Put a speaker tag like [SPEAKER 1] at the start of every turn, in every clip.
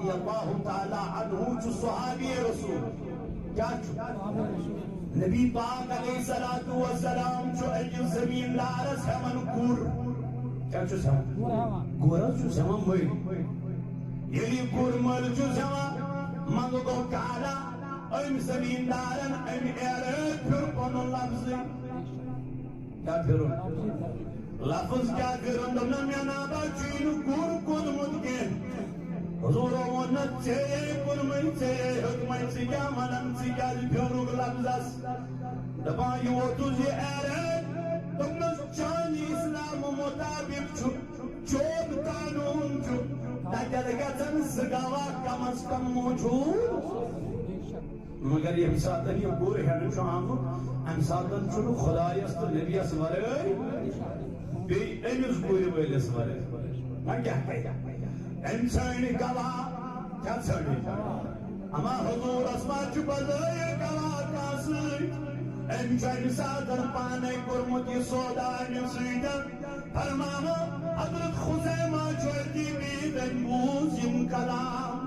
[SPEAKER 1] رضی اللہ تعالی عنہ چو صحابی رسول کیا چھو نبی پاک علیہ السلام چو اجل زمین لارس ہمن گر کیا چھو سمان گورا چھو سمان مئی یلی گر مل چھو سمان منگو گو کالا ام زمین دارن ام ایرد پھر پنن لفظ کیا پھرن لفظ کیا پھرن دمنا میں نابا چین گر کن مدکن حضور ونت چے کن من چے حکمت سکیا منن سکیا پھرنگ لفظ دبا یو تجھے ایرد دمنا چانی اسلام مطابق چود قانون چھو تاکہ گزن سگاوا کم از کم موجود مگر یہ ساتن یہ پورے ہنو چھو آمد ام ساتن چھو خدایست نبی اسوارے بی ایمز پوری بیل اسوارے میں کیا کہا ام سانی گوا کیا سانی اما حضور اسوار چھو بزائی گوا کاسی ام سانی ساتن پانے کرمتی سودانی سیدن فرماما حضرت خزیمہ چھوٹی بیدن بوزیم کلام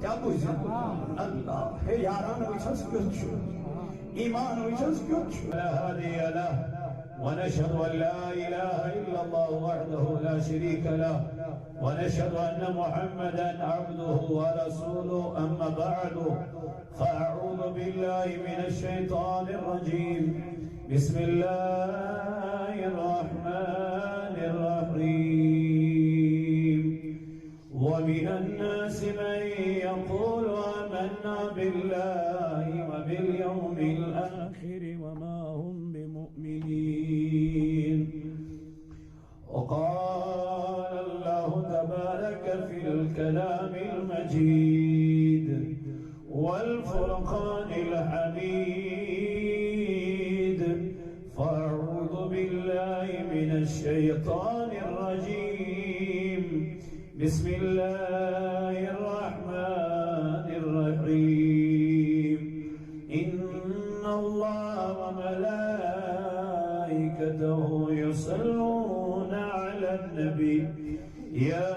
[SPEAKER 1] کیا بوزیم اللہ ہے یاران ویچھس کیوں چھو ایمان ویچھس کیوں چھو لا هادی له ونشهد أن لا إله إلا الله وحده لا شريك له ونشهد أن محمدا عبده ورسوله أما بعد فأعوذ بالله من الشيطان الرجيم بسم الله الرحمن الرحيم ومن الناس من يقول آمنا بالله وباليوم الآخر وما هم بمؤمنين وقال الله تبارك في الكلام المجيد والفرقان الحميد فأعوذ بالله من الشيطان الرجيم بسم الله الرحمن الرحيم إن الله وملائكته يصلون على النبي يا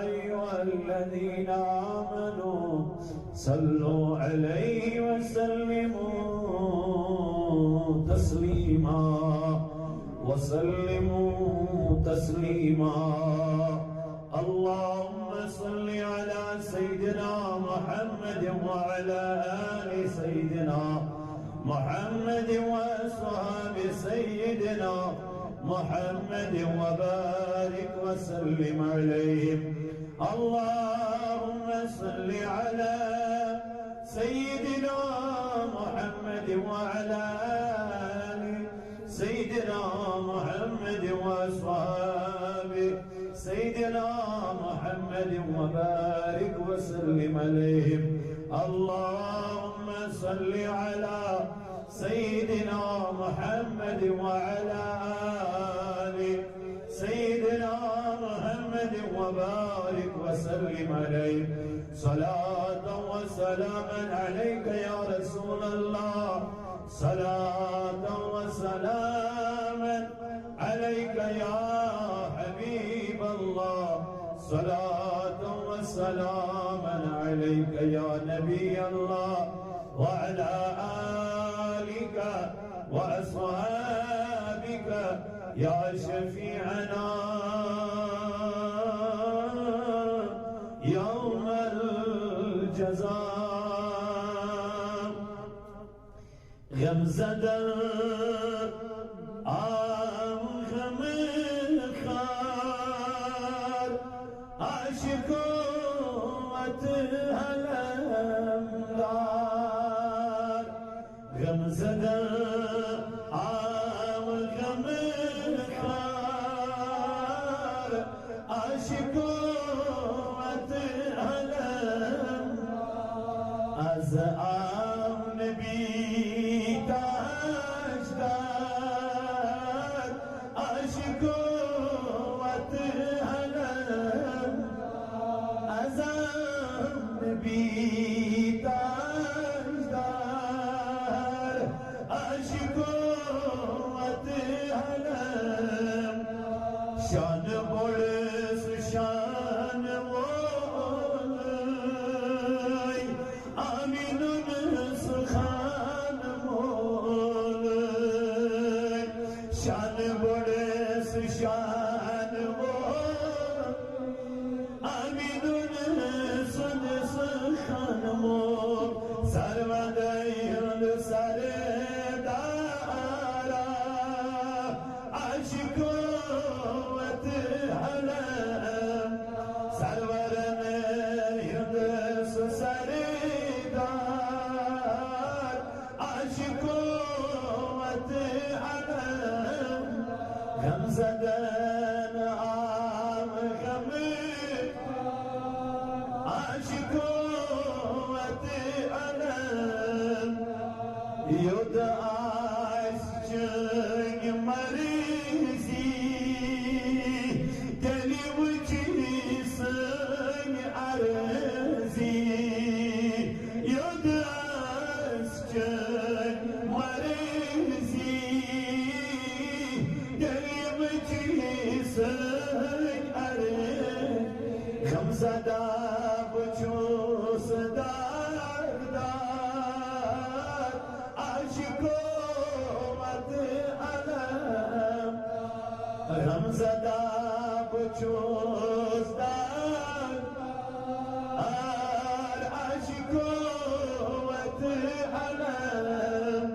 [SPEAKER 1] أيها الذين آمنوا صلوا عليه وسلموا تسليما وسلموا تسليما اللهم صل على سيدنا محمد وعلى آل سيدنا محمد وأصحاب سيدنا محمد وبارك وسلم عليهم اللهم صل على سيدنا محمد وعلى آل سيدنا محمد وأصحابه سيدنا محمد وبارك وسلم عليهم اللهم صل على سيدنا محمد وعلى آل سيدنا محمد وبارك وسلم عليه صلاة وسلاما عليك يا رسول الله صلاة وسلاما عليك يا حبيب الله صلاة وسلاما عليك يا نبي الله وعلى آلك وأصحابك يا شفيعنا يوم الجزاء غمزة شان بڑس شان وہ عرزي يدرسك مرزي دليمتي سن أرز خمسة داب جوس دار دار عاشقو مت علم خمسة داب جوس دار عاشقو مت علم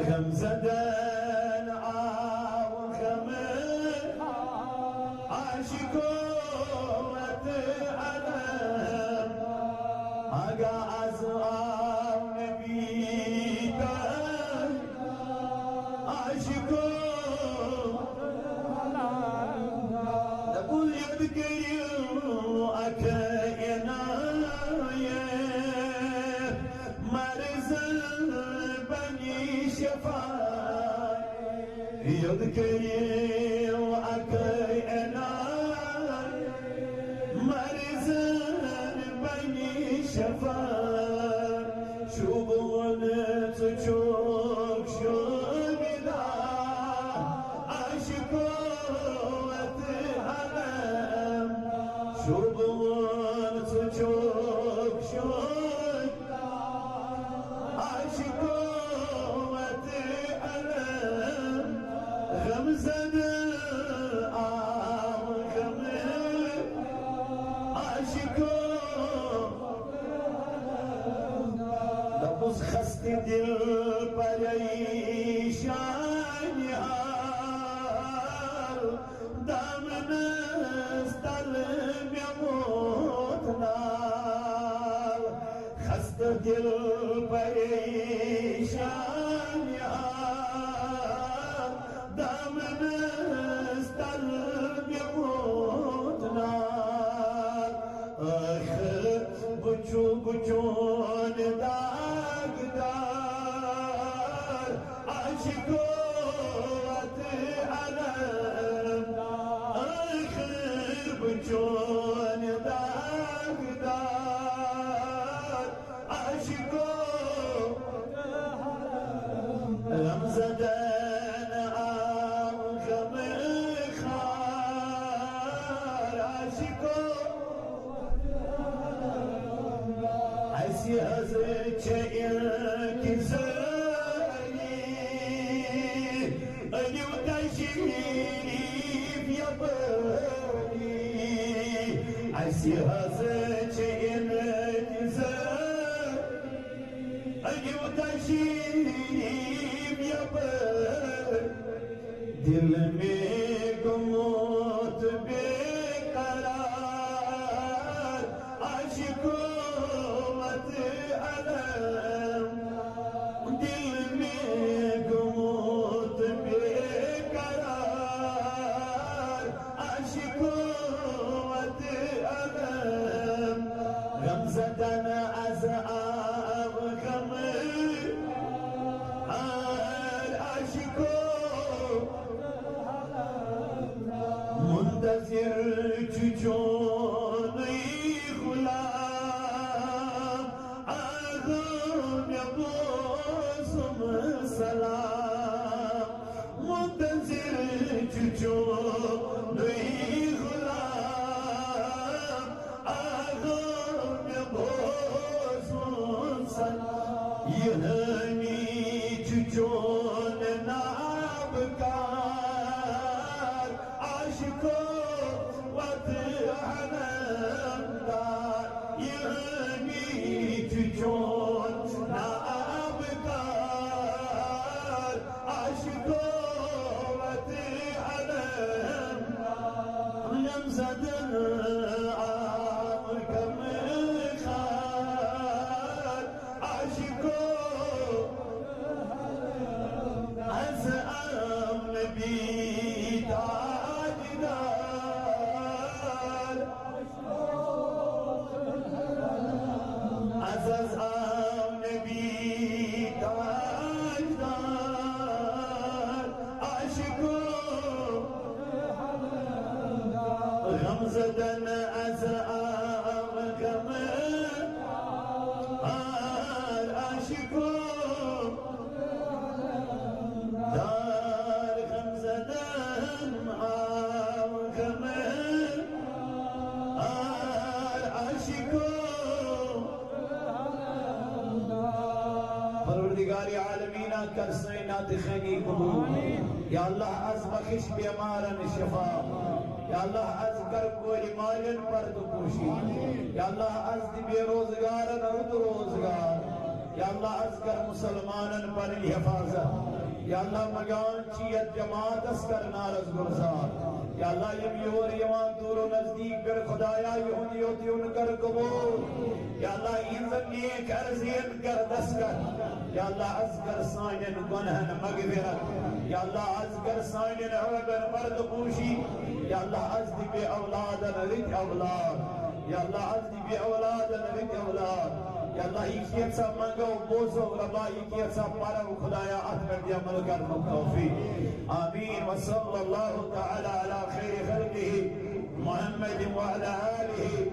[SPEAKER 1] خمسة دن عاو خمس عاشقو مت علم أقا أزعام نبيك عاشقو نقول يذكر أكينا مرزل بني شفاء يذكر أكينا مرزل بني شفاء شوبون تشوك شوبنا عاشقو وتهلم شوبون تشوك شوبنا عاشقو وتهلم غمزة آم غمز عاشقو لبوس خست دل پریشان حال دامن استل میموت نال خست دل پریشان حال دامن استل میموت نال آخر بچو بچون داغدار عاشقو وتعلم آخر بچون داغدار عاشقو رمزدن عام خمخار عاشقو عسي هزك انكساني أني وتشريف يا بني عسي هزك انكساني أني وتشريف يا بني دل میں گموت بقرار عاشقو وتعلم دل میں گموت بقرار عاشقو وتعلم غمزة عذاب غم عاشقو پروردگار عالمین کر سینات خیلی قبول یا اللہ از بخش بیمارن شفا یا اللہ از کر کوئی مالن پرد پوشی یا اللہ از دی بے روزگارن رد روزگار یا اللہ از کر مسلمانن پر حفاظت یا اللہ مگان چیت جماعت اس کر نارز گرزار یا اللہ یم یور یوان دور و نزدیک پر خدایا یون یوتی ان کر قبول یا اللہ انزن نیک ارزین کر دس کر یا اللہ از کر سائنن گنہن مغفرت یا اللہ از کر سائنن عربن مرد پوشی یا اللہ از دی بے اولادن رد اولاد یا اللہ از دی بے اولادن رد اولاد یا اللہ ایکیت سا منگو بوزو ربا ایکیت سا پارا و خدایا اتبر دیا ملکر مقتوفی آمین وصل اللہ تعالی علی خیر خلقه محمد وعلى آله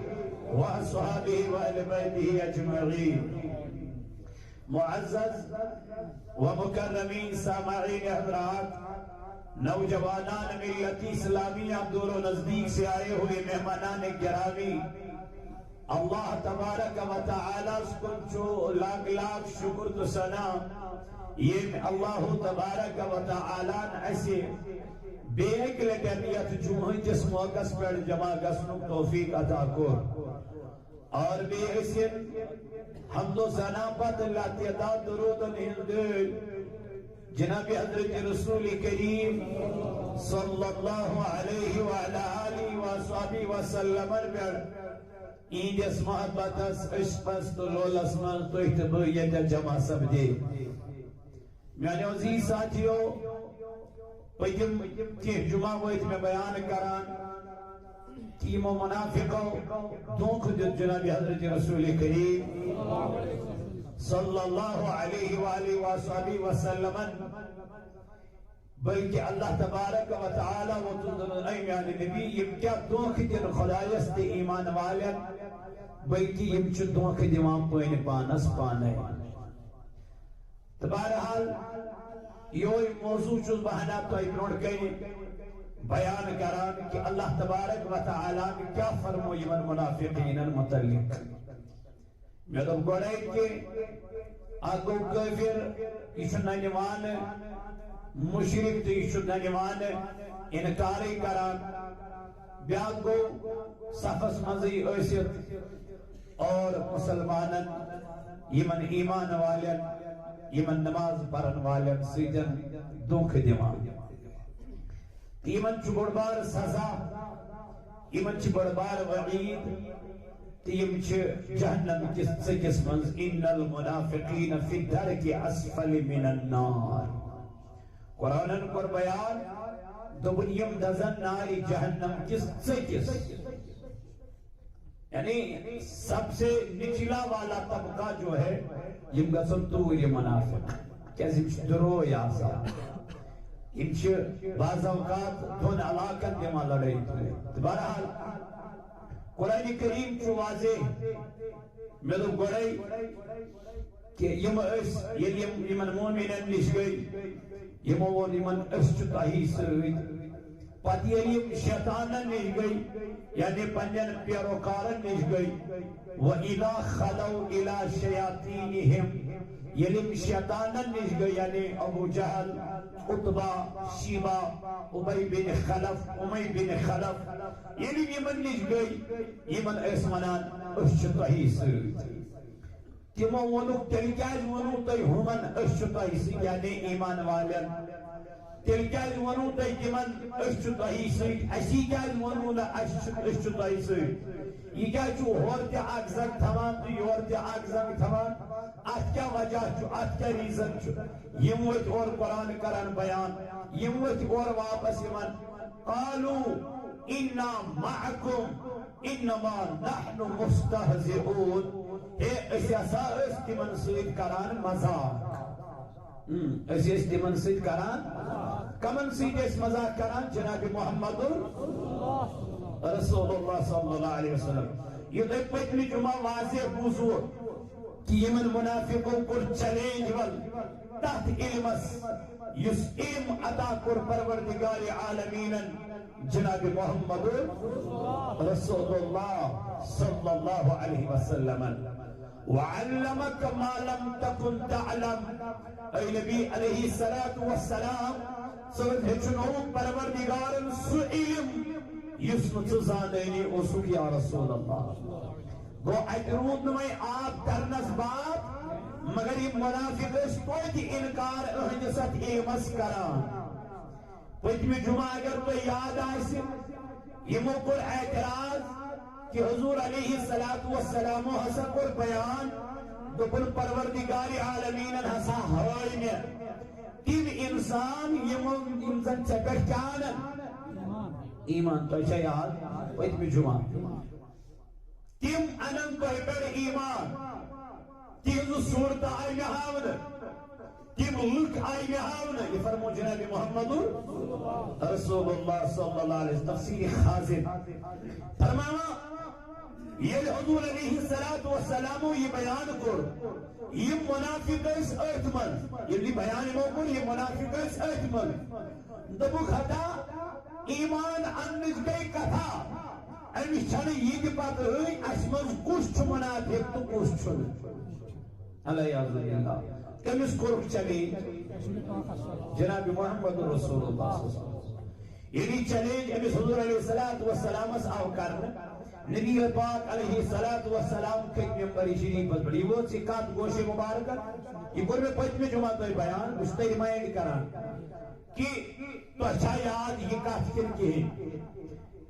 [SPEAKER 1] وأصحابه وأهل بيته أجمعين معزز ومكرمين سامعين حضرات نوجوانان ملت اسلامی دور و نزدیک سے آئے ہوئے مہمانان گرامی اللہ تبارک و تعالیٰ سکن چو لاکھ لاکھ شکر تو سنا یہ اللہ تبارک و تعالیٰ ایسے بے ایک لٹنیت جمعی جس موقع پر جمع گسنک توفیق عطا کر اور بے ایسے حمد و ثنا پت اللہ تعداد درود الہندل جناب حضرت رسول کریم صلی اللہ علیہ وآلہ وآلہ وسلم پر این اس محبت اس عشقس تو لول اسمان تو احتبیت جمع سب دے میانے عزیز ساتھیو پہتم تیہ جمعہ ویت میں بیان کران تیم و منافقو دونکھ جناب حضرت رسول کریم صلی اللہ علیہ وآلہ وآلہ وسلم بلکہ اللہ تبارک و تعالی و تنظر ایمان نبی یم کیا دونکھ دن خدایست ایمان والن بلکہ یم چھ دونکھ دیوان پوین پانس پانے تبارحال یہ موضوع چھ بہنا تو ایک کئی بیان کران کہ اللہ تبارک و تعالی کیا فرمو یمن منافقین المتعلق میں تو گوڑے کہ آگو کفر اس ننوان مشرک تو یہ شدہ نمان انکاری کران بیان کو صفس مزی ایسیت اور مسلمانن یمن ایمان والن یمن نماز پرن والن سیدن دونکھ دیوان یمن چھ بڑبار سزا یمن چھ بڑبار وعید تیم چھ جہنم کس منز ان المنافقین فی الدرک اسفل من النار قرآن پر بیان دوبنیم دزن ناری جہنم کس یعنی سب سے نچلا والا طبقہ جو ہے یم گسن تو یہ منافق کیسے درو یا سا انچ بعض اوقات دون علاقت دیما لڑائی تو بہرحال قرآن کریم چو واضح ملو گوڑائی کہ یمن مومنن نش گئی یمون یمن اشتاہی سوید پتی یم شیطانن نش گئی یعنی پنجن پیروکارن نش گئی وَإِذَا خَلَوْا إِلَى شَيَاطِينِهِمْ یلیم شیطانن نش گئی یعنی ابو جہل عطبہ شیبہ ابی بن خلف امی بن خلف یلیم یمن نش گئی یمن اسمنان اشتاہی سوید تمو ونوک تلکاز ونو تی ہمن اشتاہی سی یعنی ایمان والن تلکاز ونو تی تمن اشتاہی سی اسی کاز ونو نا اشتاہی سی یہ کیا چو ہورتی آگزنگ تھمان تو یورتی آگزنگ تھمان آت کیا وجہ چو آت کیا ریزن چو یموت اور قرآن کرن بیان یموت اور واپس یمن قالو انا معکم انما نحن مستہزئون اس اساس تمن سید کران مزاق اس تمن سید کران کمن سید اس مزاق کران جناب محمد رسول اللہ صلی اللہ علیہ وسلم یہ تو پتلی جمعہ واضح بوزو کہ یمن منافقوں کو چلینج ول تحت علمس یس علم عطا کر پروردگار عالمین جناب محمد رسول اللہ صلی اللہ علیہ وسلم وعلمك ما لم تكن تعلم. اے نبی علیہ السلام صرف ہچنو پروردگارن سو علم یس نو زانینی اوسک یا رسول اللہ. گو اترود نمائی آپ کرنس بات مگر یہ منافق اس تویتی انکار اہنست ایمس کران. پتمی جمعہ اگر تو یاد آئیسی یہ موقع اعتراض کہ حضور علیہ السلام حسن کو بیان دبن پروردگار عالمین حسا ہوائی میں تین انسان یہ انسان چکر چانن ایمان تو یاد پتمی جمعہ تیم انن کو پر ایمان تیم صورت آئی میں ہاون تیم لک آئی میں ہاون. یہ فرمو جناب محمد رسول اللہ صلی اللہ علیہ وسلم تفسیر خازن فرمانا یہ حضور علیہ السلام یہ بیان کر یہ منافق اس احتمال یہ بیان موقع یہ منافق اس احتمال دبو خطا ایمان انج گئی کتھا امی چھنے یہ دی بات ہوئی اسمز کش چھو منافق تو کش چھو علیہ اللہ کمیس کرک چلی جناب محمد رسول اللہ صلی اللہ علیہ وسلم یعنی چلیج امیس حضور علیہ السلام اس آو کرنے نبی پاک علیہ السلام کے ممبر شریف بڑی وہ سکات گوشے مبارکہ یہ قرب پچ میں جمعہ تو بیان اس نے ریمائنڈ کرا کہ تو اچھا یاد یہ کافی کن کے ہیں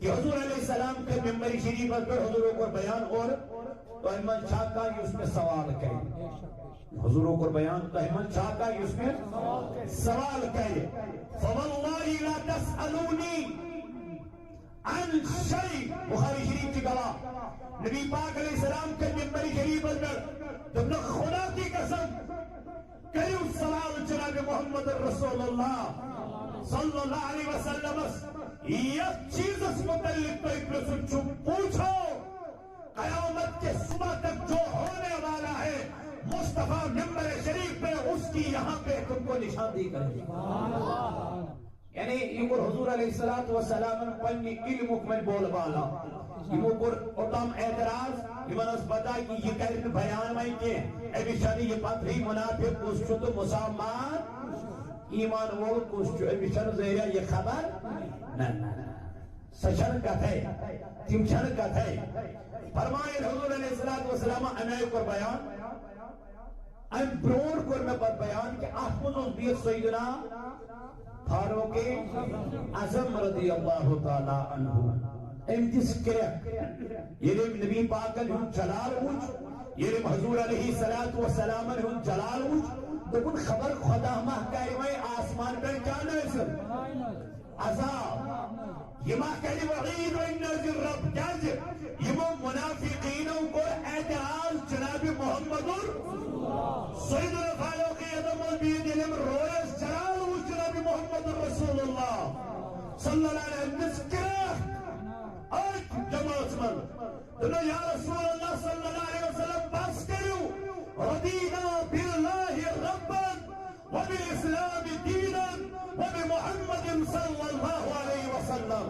[SPEAKER 1] کہ حضور علیہ السلام کے ممبر شریف پر حضوروں کو بیان اور تو احمد شاہ کا یہ اس میں سوال کہے حضوروں کو بیان تو احمد شاہ کا یہ اس میں سوال کہے فواللہ لا تسألونی عن شیء. بخاری شریف کی گواہ نبی پاک علیہ السلام کے ممبر شریف پر تم نے خدا کی قسم کریو سوال جناب محمد رسول اللہ صلی اللہ علیہ وسلم یہ چیز اس متعلق تو ایک رسول چھو پوچھو قیامت کے صبح تک جو ہونے والا ہے مصطفیٰ ممبر شریف پہ اس کی یہاں پہ تم کو نشاندہی کرے یعنی یہ پر حضور علیہ السلام پنی علم مکمل بول بالا یہ پر اتام اعتراض یہ منس بتا کہ یہ کہتے بیان میں کہ ابھی شانی یہ پتری منافق کس چھو تو مسلمان ایمان وہ کس چھو ابھی شان زیرہ یہ خبر نا سشن کا تھے تمشن کا تھے فرمائے حضور علیہ السلام امیہ پر بیان ام برور کر میں پر بیان کہ احمد بیت سیدنا فاروق اعظم رضی اللہ تعالی عنہ ام جس کرک یہ نبی پاک ہم جلال اوچ یہ حضور علیہ السلام ہم جلال اوچ دکن خبر خدا محکائی میں آسمان پر جانے سے عذاب یہ محکائی وعید و نازل رب جاز یہ منافقینوں کو اعتراض جناب محمد سیدنا فاروق اعظم البید علم رویس جلال اوچ جناب محمد رسول اللہ صلی اللہ علیہ وسلم آج جماعت من دنو یا رسول اللہ صلی اللہ علیہ وسلم بس کرو رضینا باللہ ربا وبالاسلام دینا وبمحمد صلی اللہ علیہ وسلم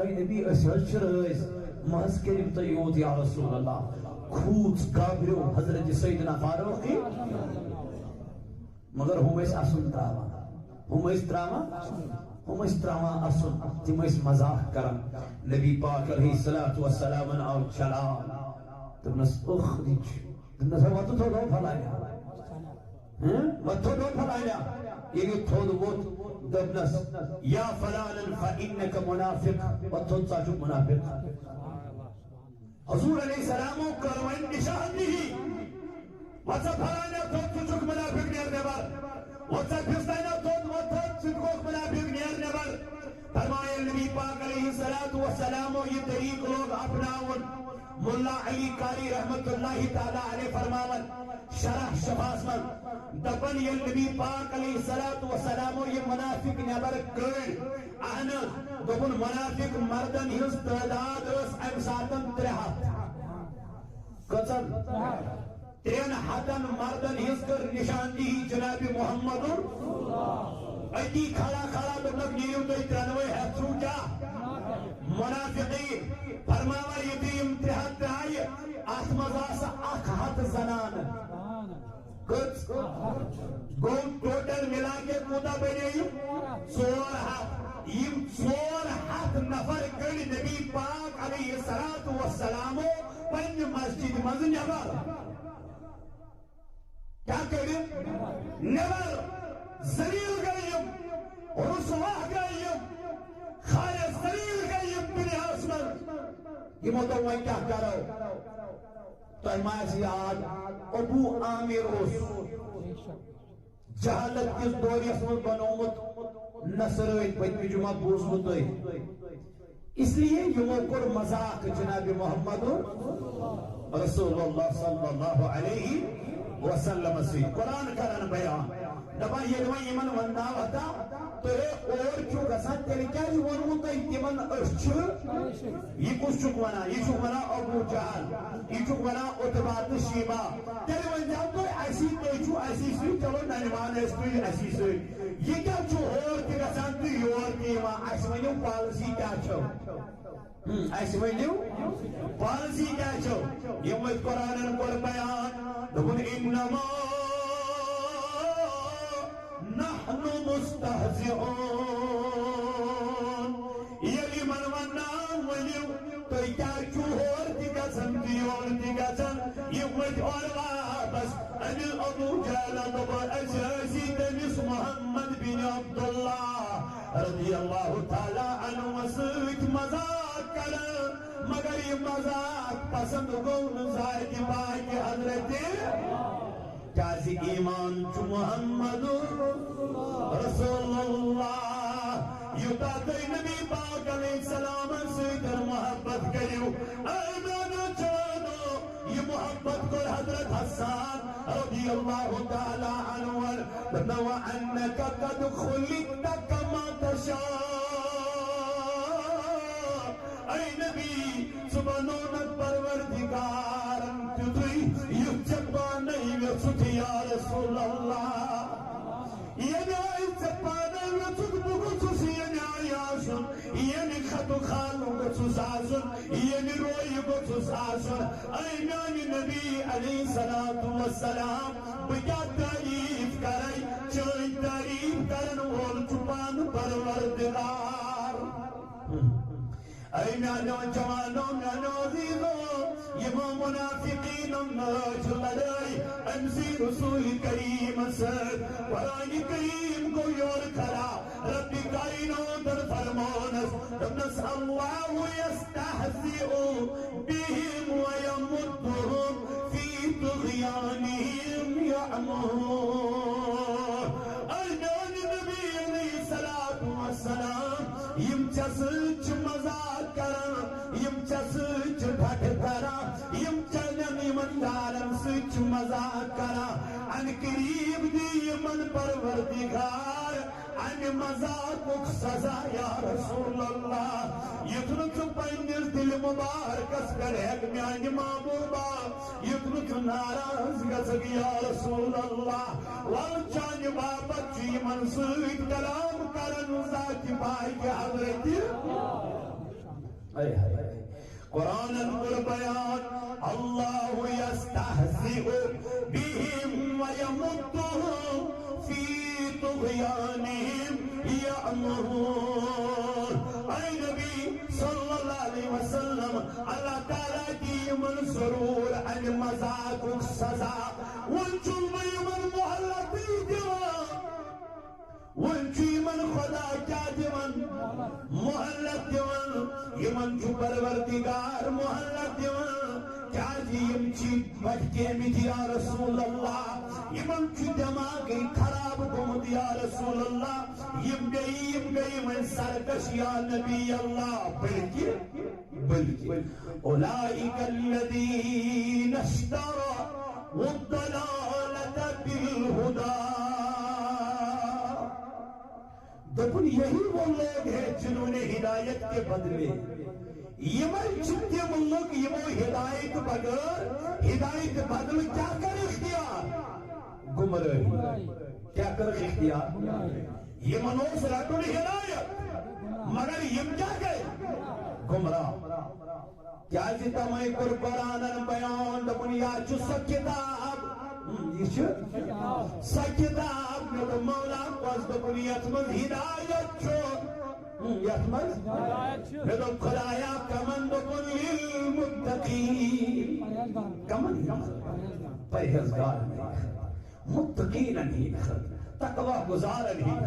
[SPEAKER 1] اے نبی اسعشر اس محض کریم تیوت یا رسول اللہ کھوت کابرو حضرت سیدنا فاروقی مگر ہم اس اسن تراما ہم اس تراما اسن تم اس مزاق کرن نبی پاک علیہ السلام او چلان تم نس اخرج تم نس وقت تو دو پھلایا وقت تو دو پھلایا یہ تھود وقت دبنس یا فلانا فإنک منافق وقت تو چاچو منافق حضور علیہ السلام کروائن نشان نہیں وقت پھلانا تو چچک منافق نیرنے بار وقت پھستائنا تو چچکوک منافق نیرنے بار فرمائے نبی پاک علیہ السلام یہ طریق لوگ اپناون ملا علی قاری رحمت اللہ تعالی علیہ فرماون شرح شفاس من دبن یہ نبی پاک علیہ السلام یہ منافق نبر کرن احنس دبن منافق مردن ہز تعداد اس امساتن ترہت قسم تین حدن مردن ہز کر نشاندہی جناب محمد ایتی کھڑا کھڑا دبنک نیو تو اترانوے ہے سوچا منافقین فرماوا یہ امتحان درائے ات مز اکھ ہتھ زنان کچھ گو ٹوٹل ملا کے کوتا بنے 4 ہتھ یم 4 ہتھ نفر گڑ نبی پاک علیہ الصلوۃ والسلام پنہ مسجد مز نبر کیا کریں نبر ذلیل گئیم رسوا گئیم خیر ذلیل گئیم دنیاس من یہ متوقع کیا کرو تو ایمائز یاد ابو عامر اس جہالت کس دوری اسمت بنومت نصرائیت پتمی جمعہ بوزمت اس لیے یہ کر مذاق جناب محمد رسول اللہ صلی اللہ علیہ وسلم سے قرآن کرن بیان دبا یہ دبا یمن وندا وتا تو اور کیوں گسان تیرے کیا یہ ونو تو یمن ارچ یہ کچھ چک ونا یہ چک ونا ابو جہل یہ چک ونا عتبہ شیبہ تیرے وندا تو ایسی تو ایسی سی چلو ننوان اس تو ایسی سی یہ کیا چو اور کی گسان تو یور کی ما اس ونیو پالیسی کیا چھو ایسی ونیو پالیسی کیا چھو یہ مجھ قرآن کو بیان دبن انما نحن مستهزئون یلی من ونام ولیو تو کیا چوہور دی گزن دیور دی گزن یہ مجھ اور واپس انل ابو جہل دبر اجازی دنس محمد بن عبداللہ رضی اللہ تعالی عنہ وسیت مذاق کرن مگر یہ مذاق پسند گون زائد باقی حضرت کیازی ایمان چو محمد رسول اللہ یوتا تی نبی پاک علیہ السلام سے کر محبت کریو ایمان چانو یہ محبت کر حضرت حسان رضی اللہ تعالی عنہ بنو انکا قد خلقت کما تشاء اے نبی سبحانونت پروردگار تدری یجبان یا رسول اللہ یہ نائی سپانا وچک بگوچس یہ نائی آسن یہ خطو خانو گچس آسن یہ روئی گچس آسن اے نانی نبی علیہ السلام بکیا تعریف کرائی چوئی تعریف کرن وول چپان پروردگار اے نانو جوانو نانو عزیزو یہ منافقین ناج لڑائی امسی رسول کریم سر قرآن کریم کو یور کھرا رب کائنو در فرمانس ربنس اللہ یستحزئو بهم ویمدهم فی طغیانهم یعمون ایدان نبی علیہ السلام یم چسچ مزاق کرن یم چسچ ڈھٹ کرن یم چنن یمن دارم سچ مزاق کرن ان قریب دی یمن پروردگار ان مزاق سزا یا رسول اللہ یتنچ پینس دل مبارکس کرک میان محبوبہ یتنچ ناراض گسگ یا رسول اللہ والچان بابت چی من سوید کلام کرن ذات بائی کے حضرت قرآن انقل بیان اللہ یستحزئ بهم ویمدهم فی طغیانهم یعمہون اے نبی صلی اللہ علیہ وسلم اللہ تعالیٰ کی من سرور ان مذاق سزا ونچل من محلتی دیوان ونچی من خدا کیا دیوان محلت دیوان یمن چو پروردگار محلت دیوان کیا جیم چی بچکے میں یا رسول اللہ یمن چو دماغی خراب گمد یا رسول اللہ یم گئی من سرکش یا نبی اللہ بلکہ اولئک الذین اشتروا الضلالۃ بالہدی دپن یہی وہ لوگ ہیں جنہوں نے ہدایت کے بدلے یمن چھتے ملک یمو ہدایت بغیر ہدایت بدل کیا کر اختیار گمراہی کیا کر اختیار یمن اس رٹن ہدایت مگر یم کیا گئے گمراہ کیا جی تمہیں قرآن بیان دنیا چھ سا کتاب یہ سا کتاب میں مولا پاس دنیات من ہدایت چھو یت من میں خدایا کمن دن للمتقین کمن پرہیزگار متقین نہیں تقوی گزار نہیں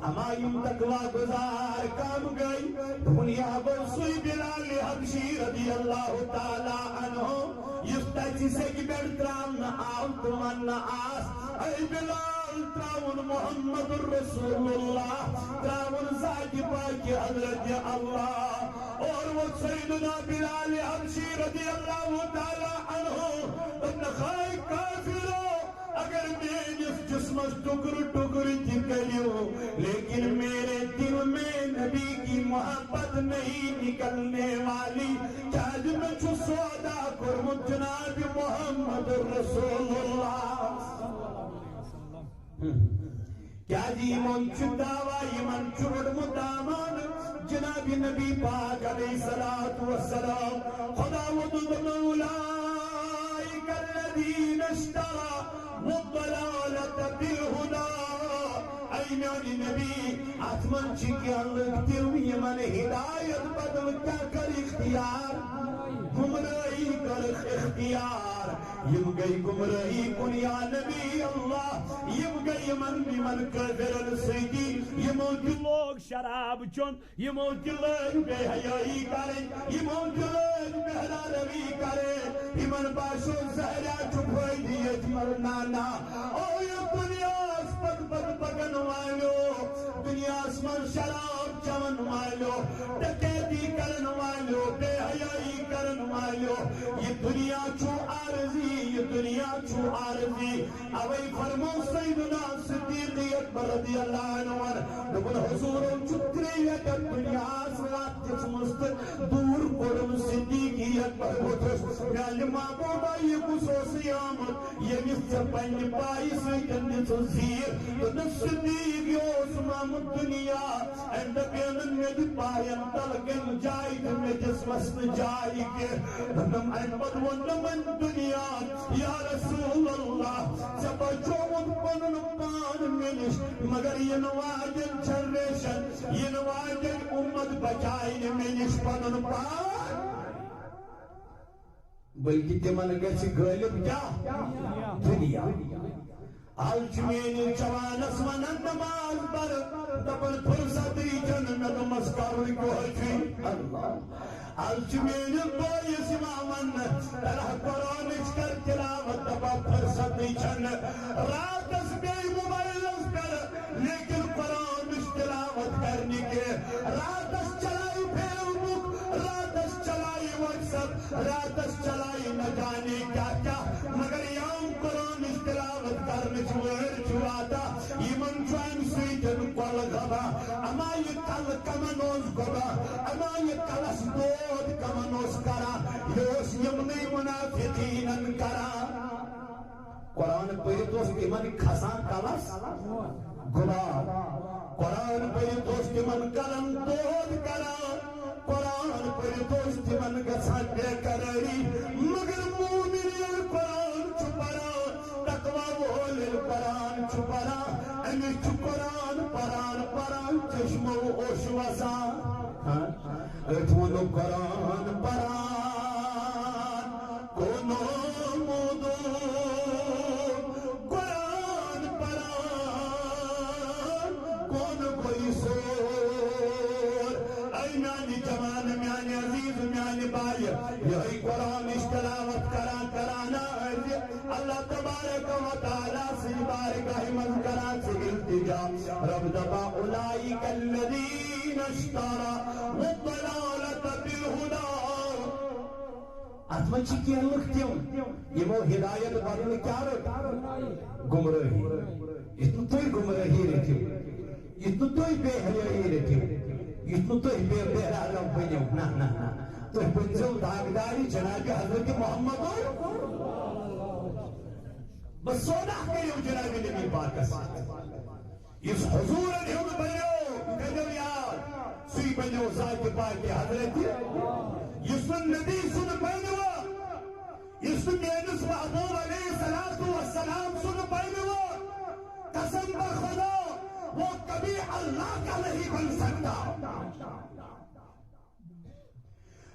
[SPEAKER 1] اما یم تقوی گزار کام گئی دنیا بسوئی بلال حبشی رضی اللہ تعالی عنہ اس تیسی سے کی بیڑ ترام نہ آن تمن نہ آس اے بلال تراؤن محمد رسول اللہ تراؤن ذات پاک حضرت اللہ اور وہ سیدنا بلال حبشی رضی اللہ تعالی عنہ ابن خائی کافروں اگر میرے جسمس ٹکر ٹکر کریو لیکن میرے دل میں نبی کی محبت نہیں نکلنے والی کیا جو میں چھو سودا کرم جناب محمد رسول اللہ کیا جی من چھو دعوی من چھوڑ مدامان جناب نبی پاک علیہ السلام خدا ودود مولائک الذین اشترا والضلالة بالهدى اے میانی نبی آتمن چکیان لگتی ہوئی من ہدایت بدل کیا کر اختیار گمراہی کر اختیار یم گئی گمراہی کن یا نبی اللہ یم گئی من کافرن سیدی یمو کی لوگ شراب چون یمو کی لوگ بے حیائی کریں یمو کی لوگ بہلا روی کریں یمن باشو زہرہ چھپائی دیت مرنانا او یہ دنیا اسپت بد بگن والو دنیا اسمن شراب چون والو ڈکیتی کرن والو بے حیائی کرن والو یہ دنیا چھو عارضی یہ دنیا چھو عارضی اوئی فرمو سیدنا صدیق اکبر رضی اللہ عنہ لکن حضور چکریت دنیا سوات جس مست دور قرم صدیق اکبر بودھس میال معبوبہ یہ خصوصی آمد یہ مست پنج پائی سیدن زیر تو صدیق یوس مام دنیا اند بینن میں دی پائن تلگن جائی میں جس مسن جائی کے نم احمد ونمن دنیا یا رسول اللہ سب چومن پنن پان منش مگر یہ نواجن جنریشن یہ نواجن امت بچائن منش پنن پان بلکہ تمن گسی غالب کیا دنیا آج میری جوانس ونن نماز پر دبل فرصتی جن میں نمسکار کو حجی اللہ آج میری کوئی سمامن ترہ قرآن اشکر تلاوت دبل فرصتی جن رات اس بے موبائل اس پر لیکن قرآن اس تلاوت کرنے کے رات اس چلائی فیس بک رات اس چلائی واٹس ایپ رات اس چلائی نہ جانے کیا کیا مگر یاں قرآن اس تلاوت کرنے چواتا یمن چوان سیدن کول گبا اما یہ کل کمنوز گبا اما یہ کلس بود کمنوز کرا یوس یمنی منافقین کرا قرآن پڑھی دوست من کھسان کلس گبا قرآن پڑھی دوست من کلم بود کرا قرآن پڑھی دوست من گسان بے قراری مگر مومن قرآن چھپرا تقوی بول قرآن چھپرا امیچ قرآن پران چشمو اوشوسا اتونو قرآن پران کونو مودو قرآن پران کون کوئی سور اے میانی جوان میانی عزیز میانی بائی یہی قرآن اشتلاوت کرانا اللہ تبارک و تعالی سے بارگاہ مذکرات سے التجا رب دبا اولئک الذین اشترا والضلالة بالہدا اتمن چی کیا لکھتیوں یہ وہ ہدایت بدل کیا رکھ گمراہی اتنو توی گمراہی رکھیو اتنو توی بے حیائی رکھیو اتنو توی بے حیائی بنیو نا تو بنزو داغداری جناب حضرت محمد بس سودا کریو جناب نبی پاک اس حضور نیون بنیو کہو یاد سی بنو ذات پاک حضرت یسن نبی سن بنو یسن میانس محبوب علیہ السلام سن بنو قسم بخدا وہ کبھی اللہ کا نہیں بن سکتا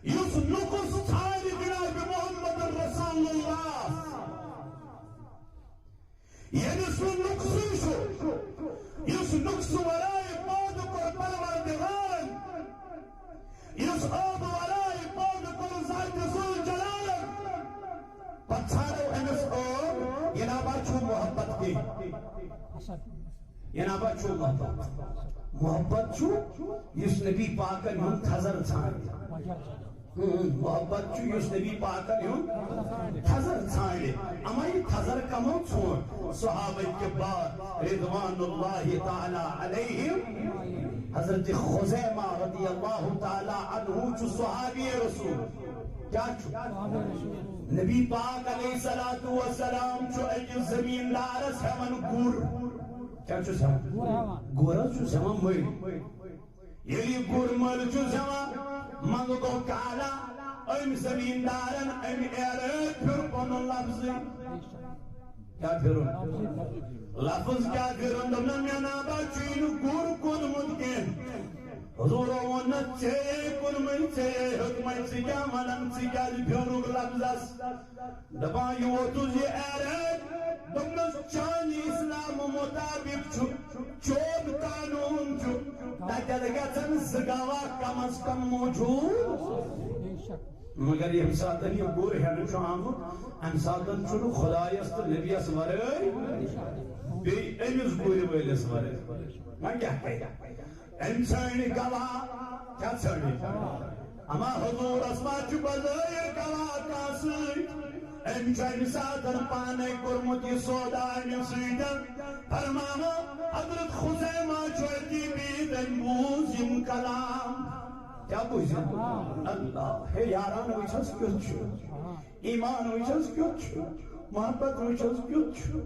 [SPEAKER 1] یس نقص تھائر جناب محمد رسول اللہ یعنی سو نقص شو یس نقص ورائے پاد کر پروردگار یس آب ورائے پاد کر ذات ذو جلال پتھارو انس آب یہ نابا چھو محبت کی یہ نابا چھو محبت چھو یس نبی پاکن ہم تھزر چھائے محبت چھو یس نبی پاکن ہم تھزر چھائے اما یہ تھزر کمو چھوڑ صحابہ کے بعد رضوان اللہ تعالی علیہم حضرت خزیمہ رضی اللہ تعالی عنہ چھو صحابی رسول کیا چھو نبی پاک علیہ السلام چھو ایک زمین لارس ہے من گور کیا چھو سمان گورا چھو سمان مئی یلی گور مل چھو سمان منگو کو کالا ام زمین دارن ام ایرد پھر پنو لفظ کیا پھرون لفظ کیا پھرون دمنا میانا چینو گور کن مدکن حضور ونت چے کن من چے حکمت سکیا منم سکیا پھروگ لفظ دبا یو تجھے ایرد دمنا چانی اسلام مطابق چوب قانون چھو تاکہ گژھن زٕ گواہ کم از کم موجود مگر یہ ساتن یہ گور ہن چھو آمد ام ساتن چھو خدایس تو نبیس ورائے بی امس گور ویلس ورائے میں کیا کہا ام سانی گواہ کیا سانی اما حضور اسما چھو بزائر گواہ کاسی ام چاہی ساتن پانے کرمتی سودا ام سیدن فرمانا حضرت خزیمہ چھوٹی بیدن بوزیم کلام کیا بوزیم اللہ ہے یاران ویچھس کیوں چھو ایمان ویچھس کیوں چھو محبت ویچھس کیوں چھو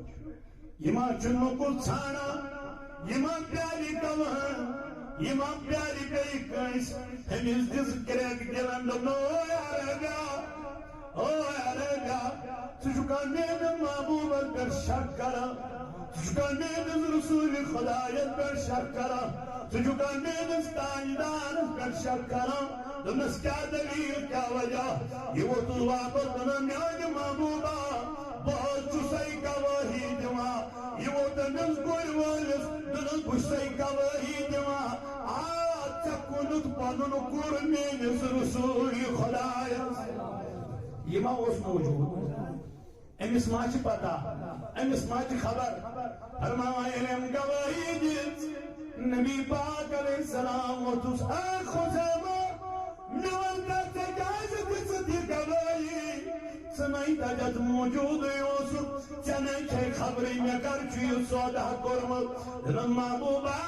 [SPEAKER 1] ایمان چنو کو چھانا ایمان پیاری کمان ایمان پیاری کئی کئیس ہمیز دس کریک دلن دنو او یارگا تجھکا نید محبوبت پر شک کرا تجھکا نید رسول خدایت پر شک کرا تجھکا نید استعیدان پر شک کرا تمس کیا دلیل کیا وجہ یہ وہ تو واپس بنا میان محبوبہ بہت چسائی کا وحی جمع یہ وہ تنس کوئی والس تنس بشائی کا وحی جمع آج چکونت پانون کورمین رسول خدایت یہ ماں اس موجود امس ماں چھ پتا امس ماں چھ خبر فرمایا علم گواہی دیت نبی پاک علیہ السلام و تس اے خزیمہ نوان کرتے جائز کسی گواہی سنائی تجد موجود یوسف چنائی چھے خبری میں کر چوی سودا کرمت دلن محبوبہ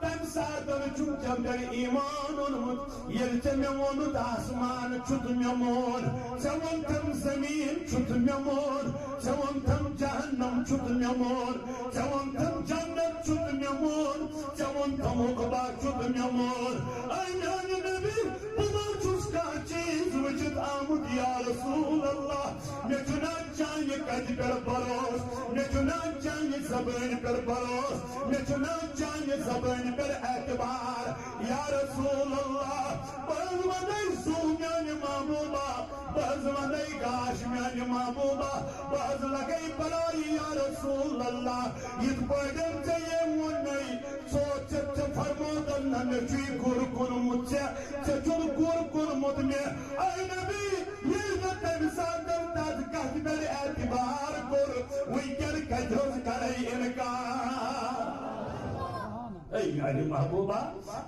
[SPEAKER 1] تم ساتر چوب جب در ایمان انمت یلچ میں ونت آسمان چھت میں مون چون تم زمین چھت میں مون چون تم جہنم چھت میں مون چون تم جنت چھت میں مون چون تم اقبا چھت میں مون اے میان نبی بنا چھس کا چیز وجد آمد یا رسول اللہ میں چنا چاہیے کج پر بروس میں چنا چاہیے زبان پر بروس میں چنا چاہیے زبان پر اعتبار یا رسول اللہ بز ونی سو میان محبوبہ بز ونی گاش میان محبوبہ بز لگئی بلائی یا رسول اللہ یہ پڑھن چاہیے ونی سوچت فرمودن میں چوی گر کن مجھے چچل گر کن مد میں اے نبی یہ نتن سادر تاد کہت میرے اعتبار کر وی کر کجھوز کرئی انکار اے میانی محبوبہ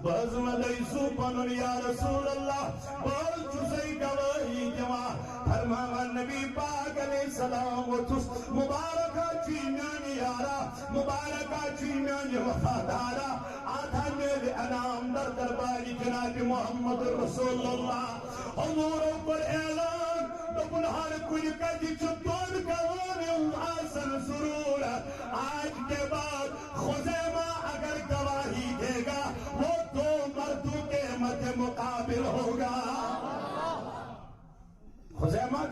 [SPEAKER 1] بہز مدعی سوپن یا رسول اللہ بہز چسائی گواہی جمع فرماوا نبی پاک علیہ السلام و تس مبارکہ چینانی یارا مبارکہ چینانی وفادارا آتھا میرے انام در درباری جناب محمد رسول اللہ حضوروں پر اعلان دبن ہر کوئی کجی چھتون گوانی حسن ضرور آج کے بعد خزیمہ اگر گواہی دے گا وہ دو مردوں کے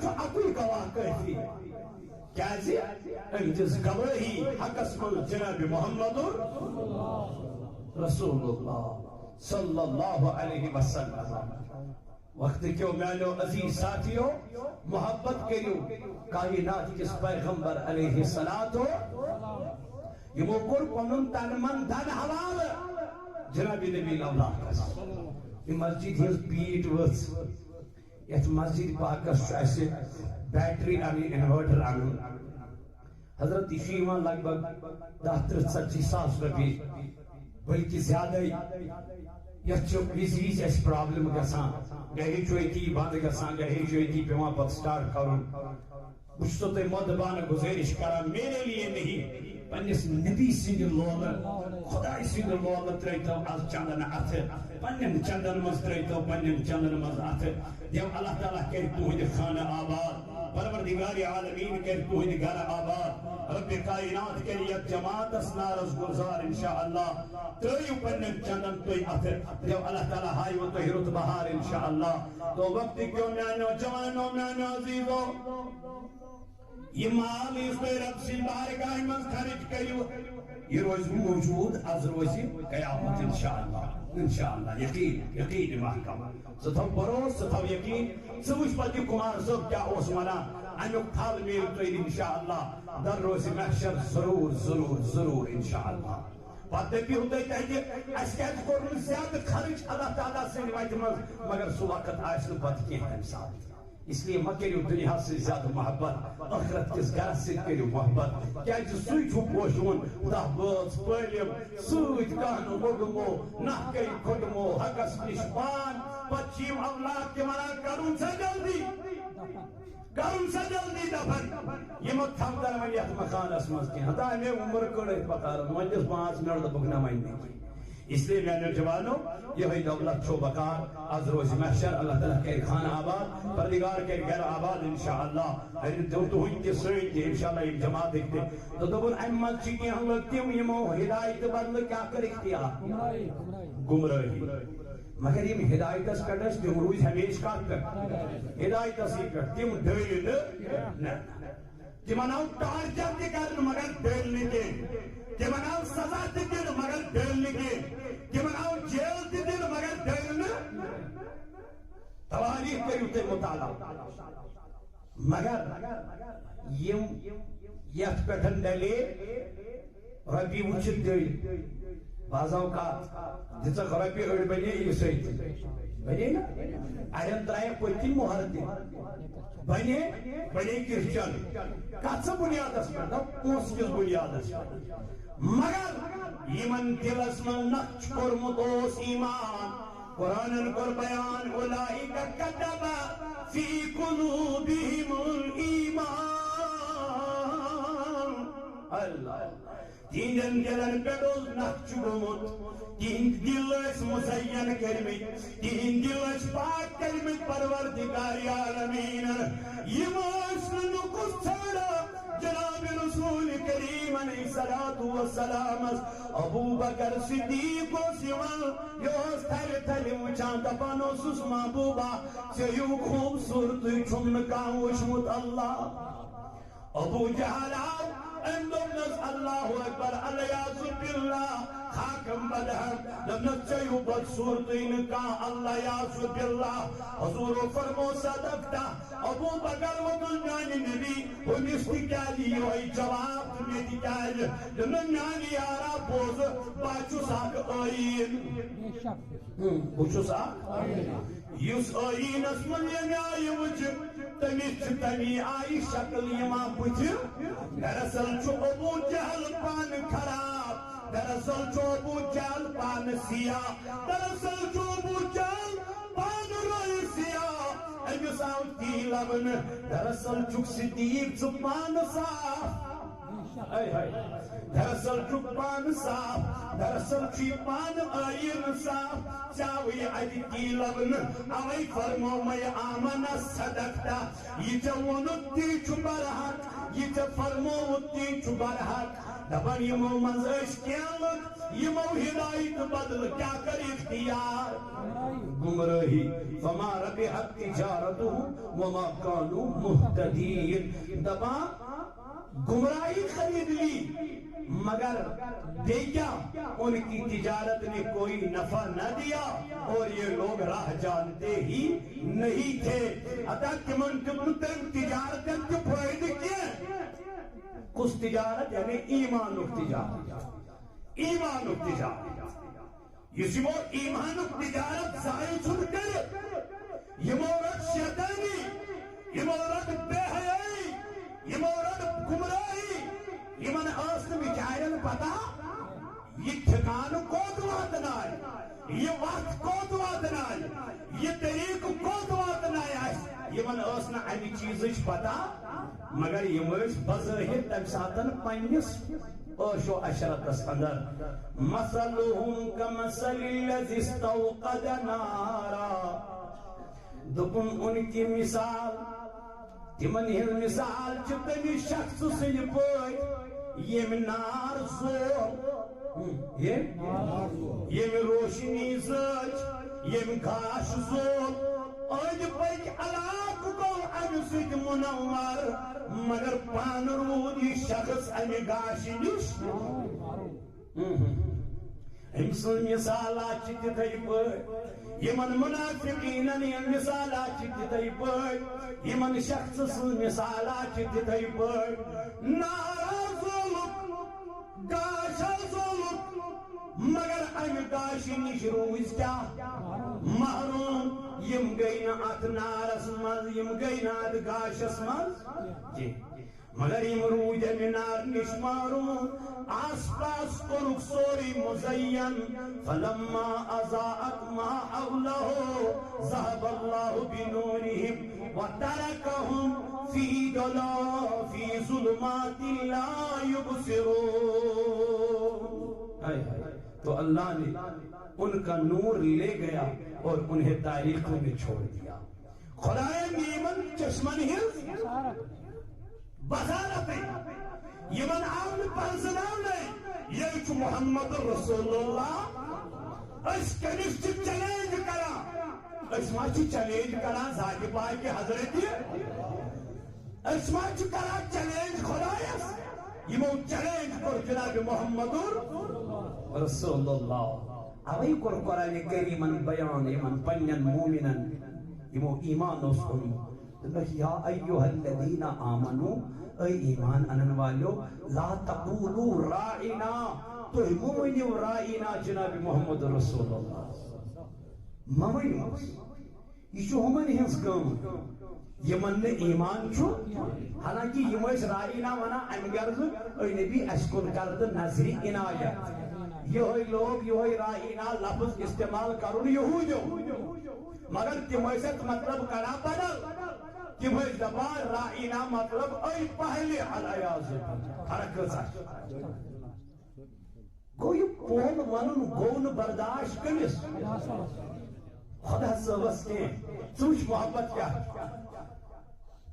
[SPEAKER 1] چھو اکوی گواہ کافی کیازِ امتس گواہی حقس من جناب محمد رسول اللہ صلی اللہ علیہ وسلم. وقت کیوں میانو عزیز ساتھیو محبت کریو کائنات کس پیغمبر علیہ الصلوۃ یمو کور پنن تن من دن حوال جناب نبی اللہ. یہ مسجد ہز پیٹ وچ یت مسجد پاکس ایسے بیٹری ان انورٹر ان حضرت شیمان لگ بھگ 10-30 ساس رپی بلکہ زیادہ یہ وز اس پرابلم گسان گہی چویتی بند گسان گہی چویتی پیوان پت سٹارٹ کرن بچ تو تے مدبان گزارش کرا میرے لیے نہیں پنس نبی سند لول خدای سند لول تریتو از چندن اتھ پنن چندن مز تریتو پنن چندن مز اتھ دیو اللہ تعالیٰ کر تہد خانہ آباد پروردگار عالمین کر تہد گھر آباد رب کائنات کر یک جماعت نارز گلزار انشاءاللہ تریو پنن چندن توی اتھ دیو اللہ تعالیٰ ہائی و تہرت بہار انشاءاللہ. تو وقت کیوں میانو جوانو میانو عزیزو یہ مال اس پہ رب سے بارگاہ من خرچ کریو یہ روز موجود از روز قیامت انشاءاللہ یقین محکم ستھو بروس ستھو یقین سوچ پتی کمار صبح کیا اس منا انیوک تھال میل توید انشاءاللہ در روز محشر ضرور انشاءاللہ. پتہ بھی ہوتا ہے کہ اس کے کرن زیادہ خرچ اللہ تعالیٰ سے روایت مگر سو وقت آئسن پتہ کی ہے انسان. اس لیے مہ کریو دنیا سے زیادہ محبت آخرت کس گھر سے کریو محبت کیا سوئی چھو پوشون دہ بٲژ پٲلِم سۭتۍ کانٛہہ لوٚگمو نہ کٔرۍ کھوٚٹمو حقس نِش پان پتہٕ چھِ یِم اولاد تہِ وَنان کرُن سا جلدی دفن یِمو تھمدر وۄنۍ یتھ مکانس منٛز کینٛہہ ہتا مےٚ عمر کٔڑ پکارن وۄنۍ دِس 5 منٹ دوٚپُکھ نہ وۄنۍ نہٕ. اس لیے میانو جوانو یہ دولت چھو بکار از روز محشر اللہ تعالیٰ کر خانہ آباد پروردگار کر گھر آباد انشاءاللہ تو ہن کے سۭتۍ تہِ انشاءاللہ یہ جماعت دیکھتے تو دوٚپُن امہِ منٛز چھِ کینٛہہ لُکھ تِم یِمو ہدایت بدلہٕ کیٛاہ کٔر اختیار گمرٲہی مگر یم ہدایتس پٮ۪ٹھ ٲسۍ تِم روٗزۍ ہمیشہ کتھ پٮ۪ٹھ ہدایتسٕے پٮ۪ٹھ تِم ڈٔلۍ نہٕ تِمن آو ٹارچر تہِ کرنہٕ مگر ڈٔلۍ نہٕ کینٛہہ تِمن آو سزا تہِ دِنہٕ مگر ڈٔلۍ نہٕ کینٛہہ تِمن آو جیل تہِ دِنہٕ مگر ڈٔلۍ نہٕ. تواریخ کٔرِو تُہۍ مطالعہ مگر یم یتھ پٮ۪ٹھ ڈلے رۄپیہِ وٕچھِتھ ڈٔلۍ بعض اوقات دِژکھ رۄپیہِ أڑۍ بنے یہِ سۭتۍ بنے نا اڑٮ۪ن ترٛایکھ پٔتۍ مۄہر تہِ بنے کرسچن کتھ سا بنیادس پٮ۪ٹھ پونٛسہٕ کِس بنیادس پٮ۪ٹھ مگر یمن دلس من نقش کورمُت اوس ایمان قرآنن کور بیان اولئک کتب فی قلوبہم الایمان اللہ تہندین دلن پٮ۪ٹھ اوس نقش گوٚمُت تہنٛدۍ دل ٲسۍ مُزین کٔرمٕتۍ تہنٛدۍ دل ٲسۍ پاک کٔرمٕتۍ پروردگار عالمیٖنن یِم ٲسۍ نہٕ نُکُس ژھانڈان جناب رسول کریم علیہ الصلوۃ والسلام ابو بکر صدیق اوس یِوان یہِ اوس تھلہِ تھلہِ وٕچھان دپان اوسُس محبوبہ ژےٚ ہیوٗ خوٗبصوٗرتٕے چھُم نہٕ کانٛہہ وٕچھمُت اللہ. ابو جہل آو أمۍ دوٚپنَس اللہ اکبر الیاذ باللہ خاکم بدہم دوٚپنَس ژےٚ ہیوٗ بدصوٗرتٕے نہٕ کانٛہہ اللہ یاذ باللہ. حضوٗرو فرمو صدقتا ابو بکر ووٚنُن میانہِ نبی ہُمِس تہِ کیازِ یِہوٚے جواب تہٕ مےٚ تہِ کیازِ دوٚپنَس میانہِ یارا بوزٕ بہٕ چھُس اکھ ٲیٖن بہٕ چھُس اکھ یُس ٲیٖنس منٛز ییٚمہِ آیہِ وٕچھِ تٔمِس چھِ تمی آیہِ شکل یِوان بٕتھِ دراصل چھُ ابو جہل پانہٕ خراب دراصل چھُ ابو جہل پانہٕ سیاہ دراصل چھُ ابو جہل پانہٕ رویہِ سیاہ أمِس آو تی لبنہٕ دراصل چھُکھ صدیق ژٕ پانہٕ صاف دراصل چھُکھ پانہٕ صاف دراصل چھُ یہِ پانہٕ ٲیٖنہٕ صاف ژےٚ آوٕے اَتہِ تی لبنہٕ اَوَے فرمومَے آمنہ صدقتا یہِ ژےٚ ووٚنُتھ تی چھُ برحق یہ ژےٚ فرمووُتھ تی چھُ برحق دپان یمو منز اس کیمت یمو ہدایت بدل کیا کر اختیار گمراہی فما ربحت تجارتهم وما كانوا مهتدين دپان گمراہی خرید لی مگر دیکھا ان کی تجارت نے کوئی نفع نہ دیا اور یہ لوگ راہ جانتے ہی نہیں تھے اتا کمن تجارت کے فائدے کیا کس تجارت یعنی ایمان تجارت ایمان تجارت یہ وہ ایمان تجارت ضائع چھوڑ کر یہ مورد شیطانی یہ مورد بے حیائی یہ مورد گمراہی یہ من آسن بچائرن پتا یہ ٹھکان کوت واتنائی یہ وقت کوت واتنائی یہ طریق کوت واتنائی یہ من آسن امی چیزش پتا مگر یہ مرش بظاہر تک ساتن پنیس اوشو عشرت اندر مثلهم کمثل الذی استوقد نارا دکن ان کی مثال تمن ہن مثال چتنی شخص سے پوئی یہ نار زور یہ روشنی زج یہ گاش زور آج پاک علاق کو امسک منور مگر پان رود یہ شخص امی گاش نش امسن مثالات چتھائی پوئی یمن منافقینن یہ مثالات چتھائی پوئی یمن شخص سن مثالات چتھائی پوئی نارا ظلم گاشا ظلم مگر ام گاشی نش روز کیا محروم یم گئی نا ات نارس مز یم گئی نا ات گاشس مز جی مگر یم روز ام نار نش محروم آس پاس کرک سوری مزین فلما اضاءت ما حوله ذهب الله بنورهم وتركهم في ظلمات لا يبصرون تو اللہ نے ان کا نور لے گیا اور انہیں تاریخوں میں چھوڑ دیا خدای نیمن چشمن ہل بازار پہ یمن عام پرزنان ہے یہ محمد رسول اللہ اس کنش چیلنج کرا اس ماچی چیلنج کرا ذات پاک کے حضرت اس ماچی کرا چیلنج خدایس یمو چیلنج کر جناب محمد رسول اللہ اوی کر قرآن کریمن بیان یمن پنین مومنن یمو ایمان اسکن یا ایوہ الذین آمنو اے ایمان انن والو لا تقولو رائنا تو ممنیو رائنا جناب محمد رسول اللہ ممنیو یہ چھو ہمن ہنس کم یمن نے ایمان چھو حالانکہ یہ مجھ رائنا ونا انگرز اے نبی اشکر کرد نظری عنایت یہ لوگ یہ رائنا لفظ استعمال کرن یہودیو مگر تمہیں مطلب کرا بدل تمہیں دبار رائنا مطلب اے پہلے علیاض حرکت گوئی پون ونن گون برداشت کنس خدا صبس کے چوش محبت کیا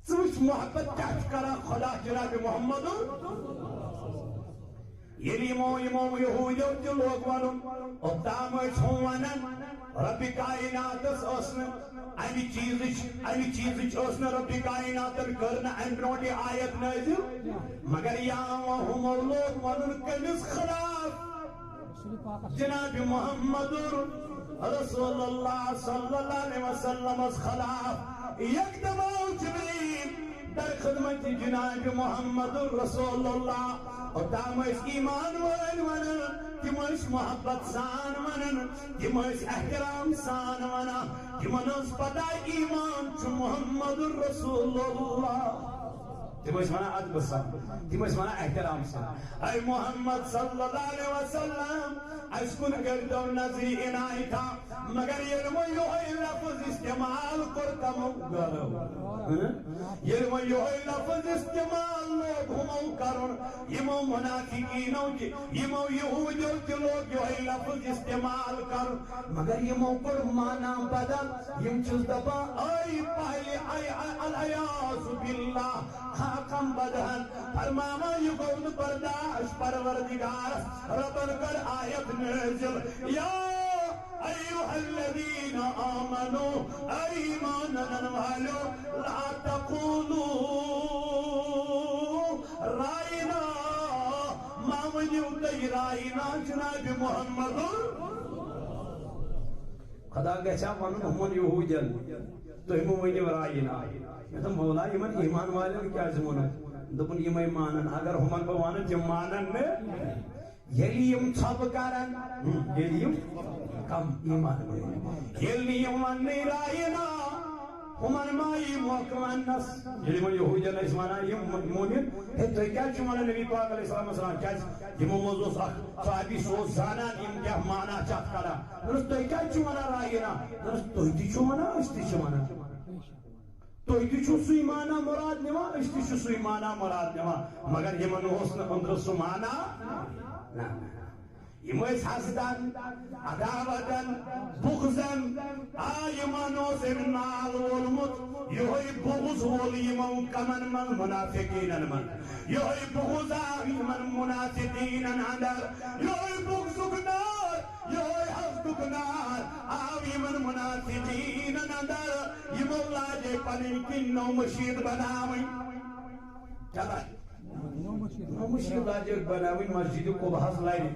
[SPEAKER 1] چوش محبت کیا کرا خدا جناب محمد یلیمو یہودیو جو لوگ ونن اتام چھوانن رب کائنات اسن امی چیزش اسن رب کائنات کرنا انڈروٹی آیت نازل مگر یا وہم لوگ ونن کمس خلاف جناب محمد رسول اللہ صلی اللہ علیہ وسلم خلاف یکدم جبریل در خدمت جناب محمد رسول اللہ اور تام ایمان ونن تمس محبت سان ونن تمس احترام سان ونا تمس پتہ ایمان چھ محمد رسول اللہ تمس ونا ادب سان تمس ونا احترام سان اے محمد صلی اللہ علیہ وسلم اسکن گردو نظری عنایتا مگر یہ لفظ استعمال کرتم گرو یہ لفظ استعمال لوگ ہمو کرن یمو منافقینو یمو یہودیو کے لوگ یہ لفظ استعمال کرن مگر یمو کر مانا بدل یم چیز دبا اے پہلے العیاذ باللہ حاکم بدہن فرماما یہ گون برداشت پروردگار ربن کر آیت نازل یا ایوہ الذین آمنوا ایماننا والو لا تقولوا رائنا ما ونیو تی رائنا جناب محمد خدا گھا ون ہمن یہودین تھی ونو رائنا میں مولا یمن ایمان والن کیا ون دپن یمے مانن اگر ہمن بہ ون تم مانن یلی یم ژھپ کرن یلی یم کم ایمان یلی یم ون رائنا ہمن مائی موقع ونس یلی من یہودین اس ونان یم مونن ہے تھی کیا ونان نبی پاک علیہ السلام کیا یمو موضوع اخ صحابی سوز زانان یم کیا مانا چھ کران تھی کیا ونان رائنا تھی تھی ونان اس تھی ونان تھی تھی سی مانا مراد نوان اس تھی سی مانا مراد نوان مگر یمن اندر سہ مانا یم حسدن عداوتن بغضن یمن نال وولمت یہ بغض وول یمو کمن من منافقین من یہ بغض یمن منافقین اندر یہ بغض نار یہ حسد نار یمن منافقین اندر یمو لاجے پنن کن نو مشید بناویں چلا نو مشید لاجے بناویں مسجد قباس لائن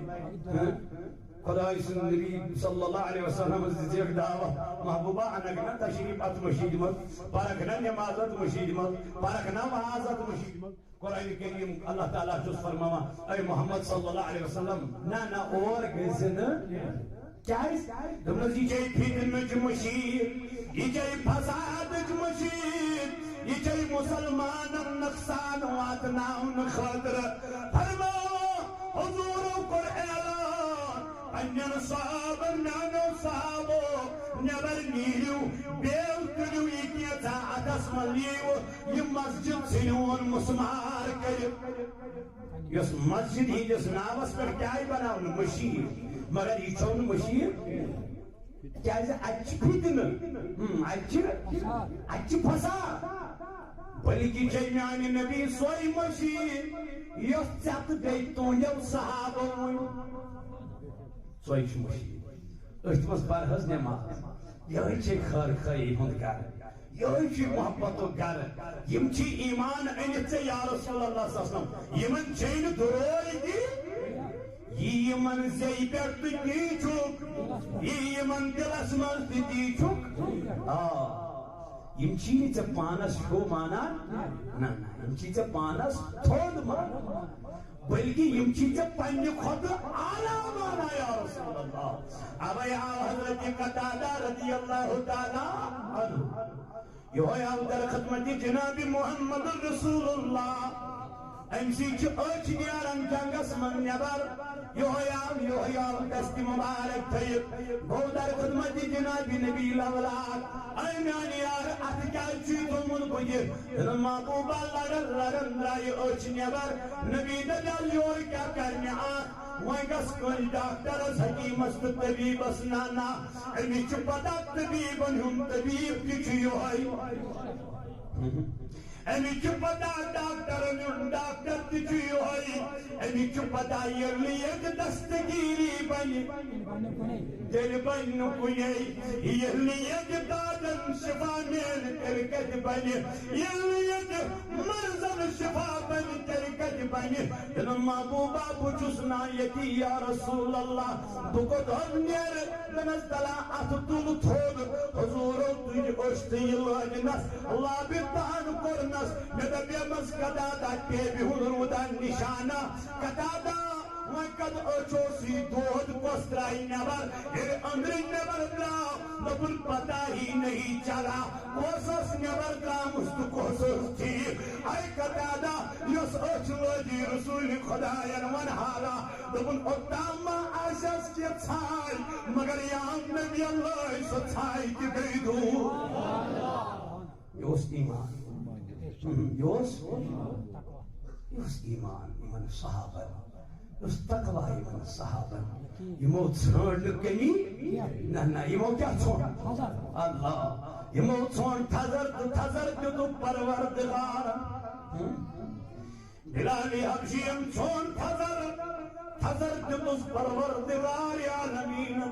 [SPEAKER 1] خدا سن نبی صلی اللہ علیہ وسلم زیگ دعوہ محبوبہ انگنا تشریف ات مشید مت پارکنا نمازت مشید مت پارکنا وعازت مشید مت قرآن کریم اللہ تعالیٰ جس فرماوا اے محمد صلی اللہ علیہ وسلم نا اور گزن کیاز دمن یہ جاي فتنچ مشید یہ جاي فسادچ مشید یہ جاي مسلمانن نقصان واتناون خاطر فرماوا حضور کور اعلان پنن صحابن نانو صحابو نبر نیرو بیل کریو یہ اتس ملیو یہ مسجد سنون مسمار کر یس مسجد ہندس ناوس پر کیا بناون مشید مگر یہ چھون مشید کیا اچھ فتن اچھ فساد بلکہ چھ میانہ نبی سوئی مشید یس ژت گئی تہندیو صحابو سوئی مشید ات مز پرہز نماز یہ خیر خی ہند گر یہ محبت گر یم ایمان انت یا رسول اللہ صلی اللہ علیہ وسلم یمن چین دروئی دی یمن زی پہ دی چھک یمن دلس مز دی چھک یم چی ژے پانس ہو مانان نہ یم چی ژے پانس تھوڑ مانان بلکہ یم چی ژے پنہ کھوت اعلی مانا یا رسول اللہ اب یا حضرت قتادہ رضی اللہ تعالی عنہ یہ آو در خدمت جناب محمد رسول اللہ امسی اچ نیران جنگس من نبر یہ آو دست مبارک تھیب گو در خدمت جناب نبی الاولاد اے میانی یار ات کیا چیتو من بجے محبوبہ لرن رائی اچ نبر نبی دجال یور کیا کرنے آخ وائگس کل ڈاکٹر حکیمس طبیبس نانا امی چھ پتا طبیبن ہم طبیب کی چھو ہے امی چھ پتا ڈاکٹر ہم ڈاکٹر کی چھو ہے امی چھ پتا یہ لیت دستگیری بنی دل بن کنے یہ لیت دادن شفا مین ترکت بنی یہ لیت مرزن شفا بنی ترکت بنی دل محبوبہ بچس نایتی یا رسول اللہ بکو دھر نیر لنز دلا اتتول تھوگ حضور تجھ اشتی لاجنس اللہ بیتان کرنس میدہ بیمز قدادا تیبی حضرودان نشانہ قدادا وقت اچوسی دود کسترائی نبر اندر نبر دراؤ لبن پتا ہی نہیں چلا کوسس نبر دراؤ مست کوسس تھی آئی قدادا یس اچلو جی رسول خدا ینوان حالا لبن اتاما آشس کی چھائی مگر یام نبی اللہ سو چھائی کی گئی دو یوس ایمان یوس ایمان ایمان صحابہ اس تقوی ایمان صحابہ یمو چھوڑ کمی نہ یمو کیا چھوڑ اللہ یمو چھوڑ تھزر تو پروردگار بلال حبشیم چون تھزر دمز پروردگار عالمین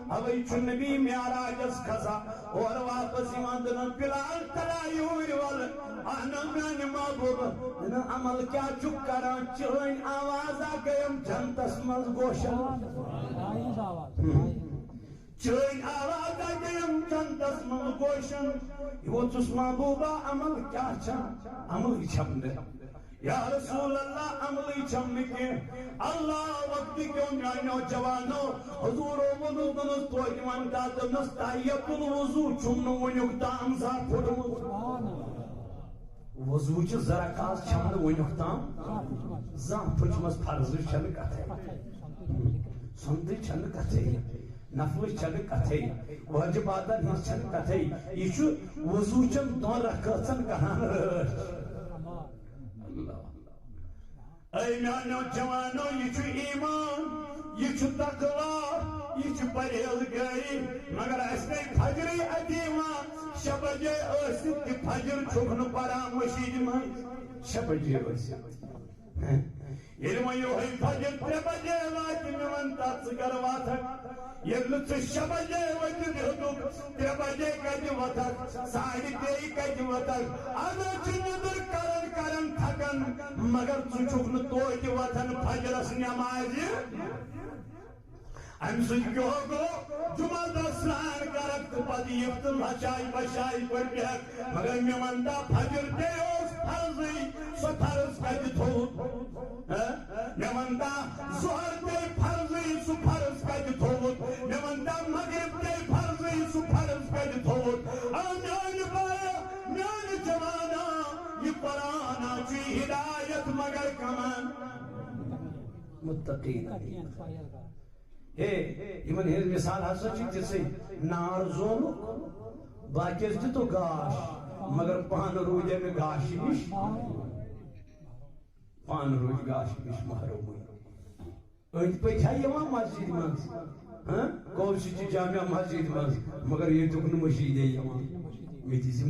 [SPEAKER 1] اوی چون نبی معراجس کھسا اور واپس ایماندن بلال تلایوی وال آنا میانی محبوب عمل کیا چک کران چرین آوازہ گیم جنتس مز گوشن چرین آوازہ گیم جنتس مز گوشن یہ چس محبوبہ عمل کیا چاہ عمل چھم دے یا رسول اللہ عملی چھمنے کے اللہ وقتی کیوں میانیو جوانو حضور و مدودنس توجمان دادنس تائیت الوضو چھمنو ونیوکتام زا پھڑمت وضو چھ ذرا کاس چھمن ونیوکتام زا پھڑمس فرض چھن کتے سندی چھن کتے نفل چھن کتے واجباتن ہی چھن کتے یہ چھ وضو چن دون رکھتن کہاں اے میانو جوانو یہ چھو ایمان یہ چھو تقوی یہ چھو پرہیزگاری مگر اس نے فجری ادیما شبجے اسد کی فجر چھکن پرا مشید میں شبجے اسد علم یوہی فجر 3 بجے واجی میں منتا سگر واتک یہ لچ شبجے واجی دیدوک 3 بجے کج واتک 2:30 کج واتک آدھا چندر کرن تھکن مگر چچکن توج وطن فجرس نمازی ام سکیو گو جمعہ دسلان کرک پدی یفتن لچائی بشائی پر بیک مگر میں منتا فجر دیوز فرضی سو فرض کج تھوت میں منتا زہر دی فرضی سو فرض کج تھوت میں منتا مغرب دی فرضی سو فرض کج تھوت آمیان بایا میان جوانا یہ قرآن چی ہدایت مگر کمان متقین ایمن ہیز مثال حسن چی جسے نار زولو باکیز دی تو گاش مگر پان روجے میں گاشی بیش پان روج گاشی بیش محروم ہوئی انت پہ چھائی وہاں مسجد منز کوشی چی جامعہ مسجد منز مگر یہ تکن مشید ہے یہاں میتی سی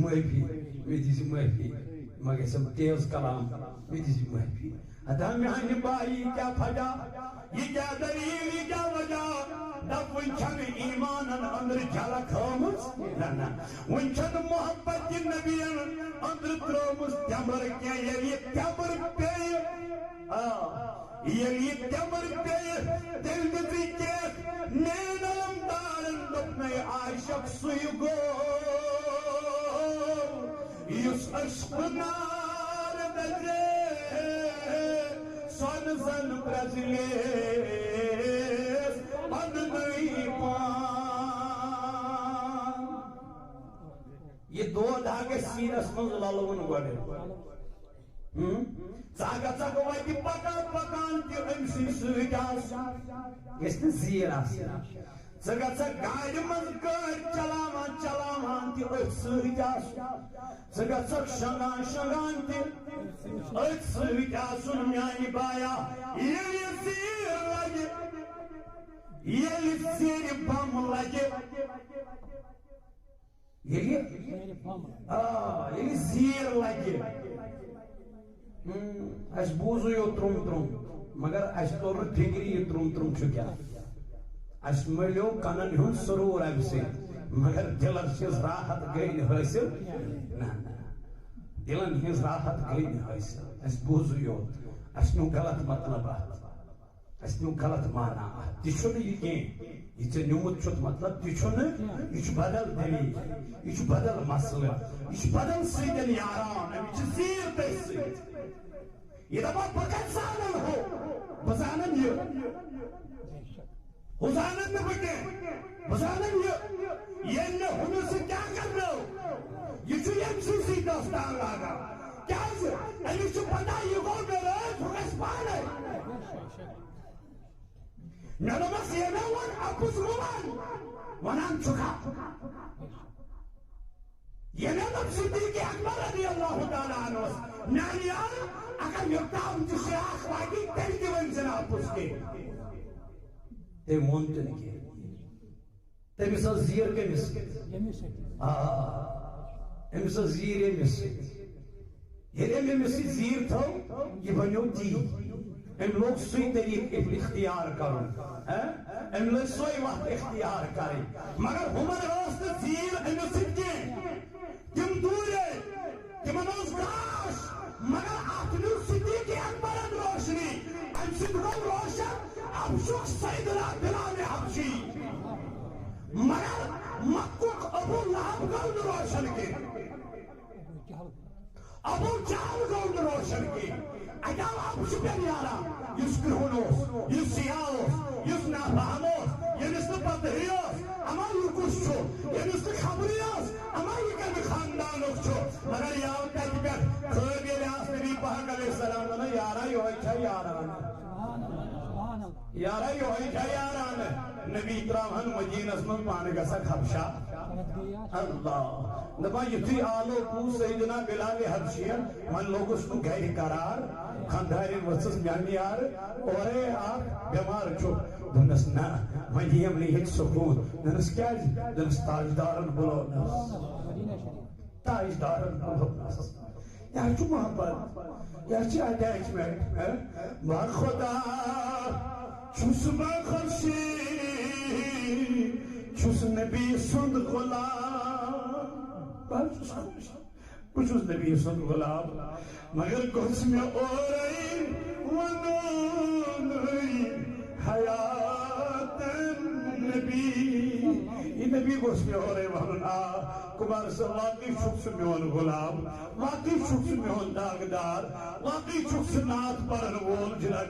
[SPEAKER 1] محفی مگر سب تیز کلام میتی سی محفی ادھا میں بائی کیا پھجا یہ کیا دلیل یہ کیا وجہ دب ونچن ایمانن اندر جھلک ہومس نا ونچن محبت کی نبیان اندر ترومس تمر کیا یہ تمر پہ یہ تمر پہ دل دزی کے نینم دارن دپنے عاشق سوی گو یس عشق نار دجے سن سن برزلیس پندنی پان یہ دو دھاگے سینس منز لالون گوڑے چاگا چاگا وائی پکان تی امسی سویداس اس نے زیر آسی چاگا چاگا گاڑی منز گاڑ چلامان تی امسی چاگا چاگا شنگان تی سویداسون میانی بایا یہ زیر لگے یہ زیر بام لگے یہ زیر لگے اس بوزو یو تروم مگر اس طور فکری یہ تروم چکیا اس ملیو کنن ہون سرور اب سے مگر دلن چیز راحت گئی حاصل دلن ہز راحت گئی حاصل اس بوزو یو اس نو غلط مطلب اس نو غلط مانا یہ چھن یہ کہیں یہ چھن نمت چھت مطلب یہ چھن یہ بدل دلی یہ بدل مسئلہ یہ بدل سیدن یاران یہ زیر دیس یہ دبا بکت زانن ہو بزانن یہ حزانن میں بکے بزانن یہ نے ہنو سے کیا کر رہو یہ چھو یم سی دستان لاغا کیا سے ایلی چھو پتا یہ گو میرے تھوڑس پانے نلومس یہ میں ون اپس روان ونان چکا یہ نلوم صدیق اکبر رضی اللہ تعالیٰ عنہ نانیان اگر یکتاؤں جسے آخواگی تیل کی ونزن اپس کے تے مونتن کے تے مثل زیر کے مثل مثل زیر مثل ییٚلہِ أمِس یہِ زیٖر تھٲو یہِ بنیو تی أمۍ لوگ سُے طریٖقہٕ اختیار کرُن أمۍ لٔج سۄے وتھ اختیار کرٕنۍ مگر ہُمن ٲس نہٕ زیٖر أمِس سۭتۍ کینٛہہ تِم دوٗرے تِمن اوس گاش مگر اتھ نیوٗ صدیٖق اکبرن روشنی امہِ سۭتۍ گوٚو روشن حبشُک سیدنا بلال حبشی مگر مکُک ابو لہب گوٚو نہٕ روشن کینٛہہ ابو جہل گوٚو نہٕ روشن کینٛہہ اَتہِ آو حبشہٕ پٮ۪ٹھ یارا یُس کرٛہُن اوس یُس سیاہ اوس یُس نافہم اوس ییٚمِس نہٕ پتہٕے ٲس اما یہِ کُس چھُ ییٚمِس نہٕ خبرٕے ٲس اما یہِ کمہِ خاندانُک چھُ مگر یہِ آو تتہِ پٮ۪ٹھ خٲب ییٚلہِ آس نبی پاک علیہ السلام ونان یارا یِہوے چھا یارانہٕ یارا یِہوے چھا یارانہٕ نبی تراوہن مدینس منٛز پانہٕ گژھکھ حبشہ اللہ دپان یُتھُے آلو پوٗ سیدنا بلال حبشین وۄنۍ لوگُس بہٕ گرِ قرار خاندارٮ۪ن ؤژھٕس مےٚ یارٕ اورے اکھ بٮ۪مار چھُ دوٚپنس نہ وۄنۍ یِیم نہٕ ییٚتہِ سکوٗن دوٚپنس کیٛازِ دوٚپنس تاجدارن بُلونس تاجدارن بُلونس یہِ حظ چھُ محبت یہِ حظ چھِ اٹیچمنٹ با خدا چھُس بہٕ خورشید چھُس نبی سُنٛد غلام بہٕ چھُس خوش بہٕ چھُس نبی سُنٛد غلام مگر گوٚژھ مےٚ اورے وَنُن حیات نبی یہِ نبی گوٚژھ مےٚ اورے وَنُن آ کُمار صٲب واقعی چھُکھ ژٕ میون غلام واقعی چھُکھ ژٕ میون داغدار واقعی چھُکھ ژٕ نعت پرن وول جناب